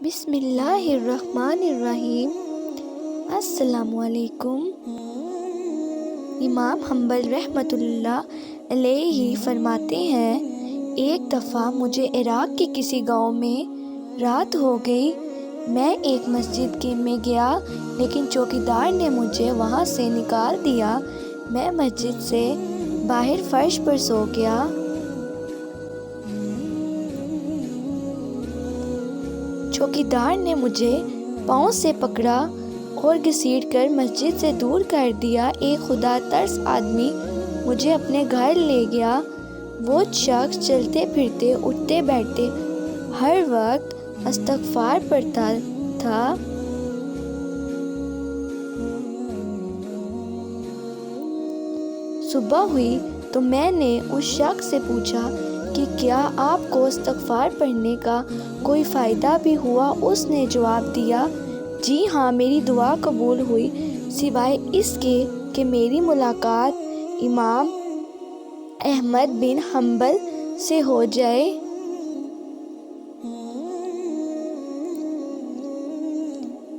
بسم اللہ الرحمن الرحیم۔ السلام علیکم۔ امام حنبل رحمۃ اللہ علیہ فرماتے ہیں، ایک دفعہ مجھے عراق کے کسی گاؤں میں رات ہو گئی۔ میں ایک مسجد میں گیا، لیکن چوکیدار نے مجھے وہاں سے نکال دیا۔ میں مسجد سے باہر فرش پر سو گیا۔ چوکیدار نے مجھے پاؤں سے پکڑا اور گھسیٹ کر مسجد سے دور کر دیا۔ ایک خدا ترس آدمی مجھے اپنے گھر لے گیا۔ وہ شخص چلتے پھرتے، اٹھتے بیٹھتے ہر وقت استغفار پڑھتا تھا۔ صبح ہوئی تو میں نے اس شخص سے پوچھا کہ کیا آپ کو استغفار پڑھنے کا کوئی فائدہ بھی ہوا؟ اس نے جواب دیا، جی ہاں، میری دعا قبول ہوئی، سوائے اس کے کہ میری ملاقات امام احمد بن حنبل سے ہو جائے۔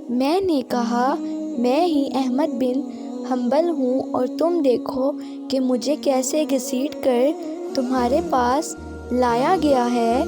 میں نے کہا، میں ہی احمد بن حنبل ہوں، اور تم دیکھو کہ مجھے کیسے گھسیٹ کر تمہارے پاس لایا گیا ہے۔